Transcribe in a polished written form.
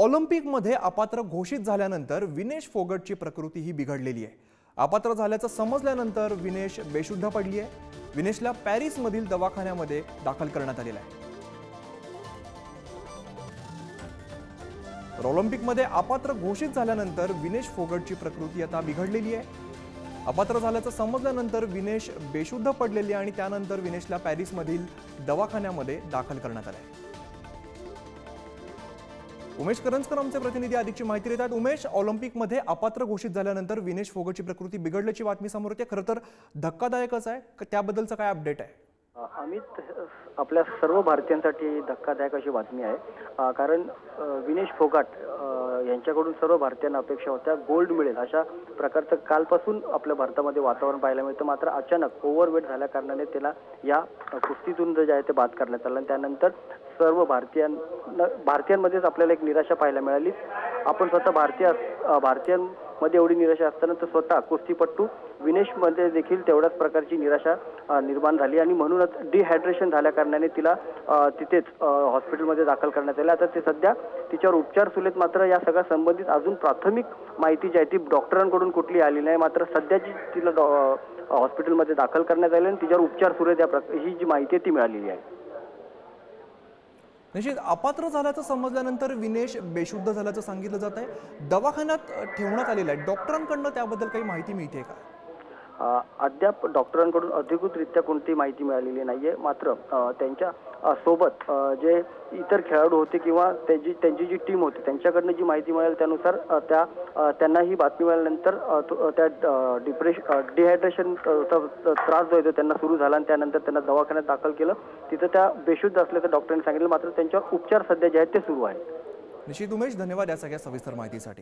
ऑलिम्पिकमध्ये अपात्र घोषित झाल्यानंतर विनेश फोगटची प्रकृती ही बिघडलेली आहे। अपात्र झाल्याचं समजल्यानंतर विनेश बेशुद्ध पडली आहे। विनेशला पॅरिसमधील दवाखान्यामध्ये दाखल करण्यात आलेलं आहे। ऑलिम्पिकमध्ये अपात्र घोषित झाल्यानंतर विनेश फोगटची प्रकृती आता बिघडलेली आहे। अपात्र झाल्याचं समजल्यानंतर विनेश बेशुद्ध पडलेली आणि त्यानंतर विनेशला पॅरिसमधील दवाखान्यामध्ये दाखल करण्यात आले आहे। उमेश करंजकर आमचे प्रतिनिधी अधिकची माहिती देतात। उमेश, ऑलिम्पिकमध्ये अपात्र घोषित झाल्यानंतर विनेश फोगटची प्रकृती बिघडल्याची बातमी समोर येते। खरं तर धक्कादायकच आहे, त्याबद्दलचं काय अपडेट आहे? अमित, आपल्या सर्व भारतीयांसाठी धक्कादायक अशी बातमी आहे, कारण विनेश फोगाट यांच्याकडून सर्व भारतीयांना अपेक्षा होत्या गोल्ड मिळेल अशा प्रकारचं कालपासून आपल्या भारतामध्ये वातावरण पाहायला मिळतं। मात्र अचानक ओव्हरवेट झाल्या कारणाने त्याला या कुस्तीतून जे आहे ते बाद करण्यात आलं। त्यानंतर सर्व भारतीयांमध्येच आपल्याला एक निराशा पाहायला मिळाली। आपण स्वतः भारतीयांमध्ये एवढी निराशा असताना तर स्वतः कुस्तीपट्टू विनेशमध्ये देखील तेवढ्याच प्रकारची निराशा निर्माण झाली आणि म्हणूनच डिहायड्रेशन झाल्या कारणाने तिला तिथेच हॉस्पिटलमध्ये दाखल करण्यात आले। आता ते सध्या तिच्यावर उपचार सुरू आहेत। मात्र या सगळ्या संबंधित अजून प्राथमिक माहिती जी आहे ती डॉक्टरांकडून कुठली आलेली नाही। मात्र सध्याची तिला हॉस्पिटलमध्ये दाखल करण्यात आले आणि तिच्यावर उपचार सुरू आहेत, ही जी माहिती आहे ती मिळालेली आहे। निश्चित अपात्र झाल्याचं समजल्यानंतर विनेश बेशुद्ध झाल्याचं सांगितलं जात आहे। दवाखान्यात ठेवण्यात आलेलं आहे। डॉक्टरांकडून त्याबद्दल काही माहिती मिळते का? अद्याप डॉक्टरांकडून अधिकृतरित्या कोणती माहिती मिळालेली नाहीये। मात्र त्यांच्या सोबत जे इतर खेळाडू होते किंवा त्यांची जी टीम होती त्यांच्याकडनं जी माहिती मिळाली त्यानुसार त्यांना ही बातमी मिळाल्यानंतर त्या डिहायड्रेशन त्रास जो आहे त्यांना सुरू झाला आणि त्यानंतर त्यांना दवाखान्यात दाखल केलं। तिथं त्या बेशुद्ध असल्याचं डॉक्टरांनी सांगितलं। मात्र त्यांच्यावर उपचार सध्या जे आहेत ते सुरू आहेत। निश्चित उमेश, धन्यवाद या सगळ्या सविस्तर माहितीसाठी।